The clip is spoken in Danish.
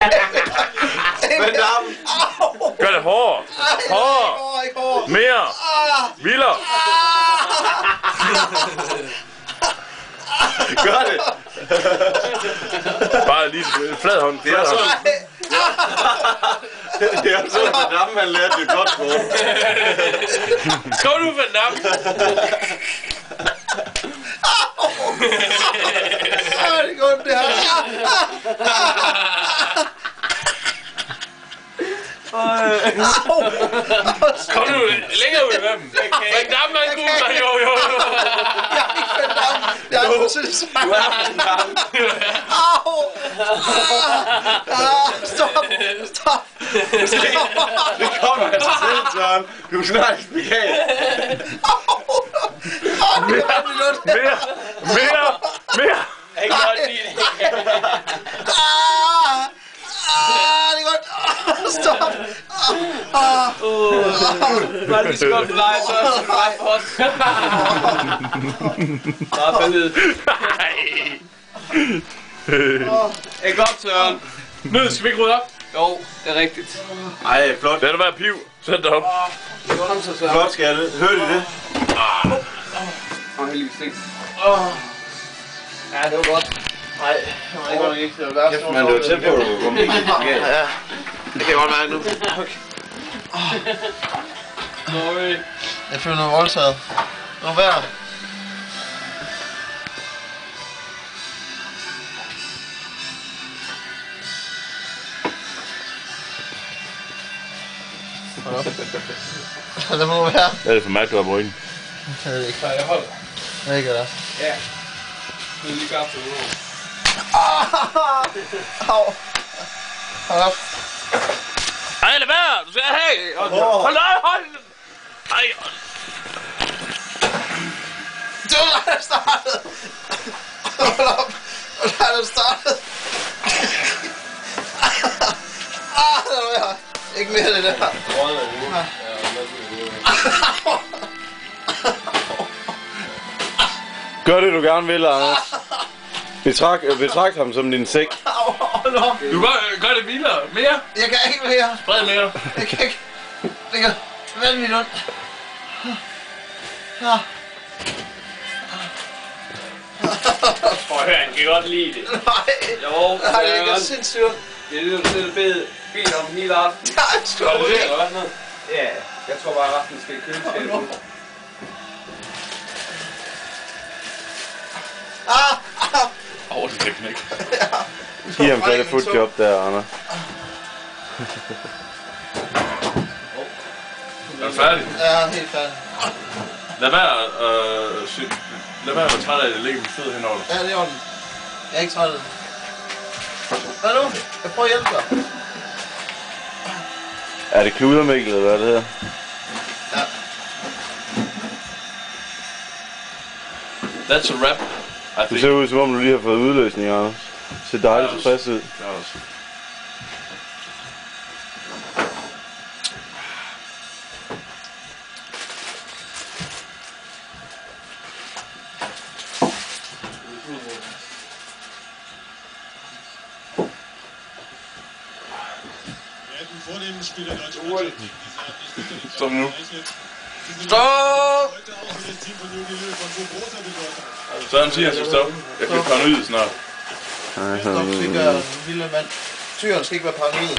Van Damme. Gør det hårdere. Hårdere. Mere. Vildere. Gør det. Bare lige flad hånd. Det er sådan. Det er sådan, Van Damme han lærte det godt på. Skål nu, Van Damme. Det går ondt, det her. Kom nu, længere ud med dem. Van Damme er en god mand, jo. Jeg er ikke Van Damme. Jeg er ikke til det Du er Van Damme. Au! Stop! Det kommer altså selv, Søren. Du er snart begavet. Mere. Det er godt. Stop! Bare lige skål for dig, så er det bare godt. Bare faldet. Det er godt, Søren. Nu skal vi ikke rydde op. Jo, det er rigtigt. Ej, flot. Lad det være piv. Sæt dig op. Kom så, Søren. Flot skal det. Hørte I det? Heldigvis ikke. Ja, det var godt. Nej, det var ikke. Det var værst. Men det var tæt på, at du kom helt begavet. Ja, det kan jeg godt mærke nu. Sorry. Jeg føler mig voldtaget. Nu vær. Hold op. Det må være. Det er for mærkeligt, du har på ryggen. Jeg ved ikke. Nej, jeg holder. Jeg ved ikke, hvad det er. Ja. Nu er lige godt til ude. Au. Hold op. Ej, lad være! Du skal have! Hold da! Hold! Ej! Det var dig, der startede! Hold op! Det var dig, der startede! Det var jeg. Ikke mere det der. Gør det, du gerne vil, Anders. Betragt ham som din sæk. Hold op! Du gør det vildere. Mere? Jeg kan ikke mere. Spred mere. Jeg kan ikke. Det gør vanvittigt ondt. Prøv at høre, han kan godt lide det. Nej. Jo, Nej, det gør sindssygt ondt. Det er det, du selv bedt om hele aften. Nej, jeg skal Gør det det, ikke. eller hvad? Ja, jeg tror bare, at resten skal i køleskabet. Det kan knække. Giv ham det fuldt job der, Anders. Er du færdig? Ja, helt færdig. Lad være at være træt af, at det ligger med fød henover dig. Ja, det er ondt. Jeg er ikke træt af det. Hvad nu? Jeg prøver at hjælpe dig. Er det kludermægel, eller hvad det hedder? Ja. That's a wrap. Du ser ud, som om du lige har fået udløsning, Anders. Det ser dejligt tilfreds ud. Ja, også. Stop nu. Stop! Søren siger, at jeg skal stoppe. Jeg bliver paranoid snart. Stop, skal ikke være en lille mand. Tyren skal ikke være paranoid.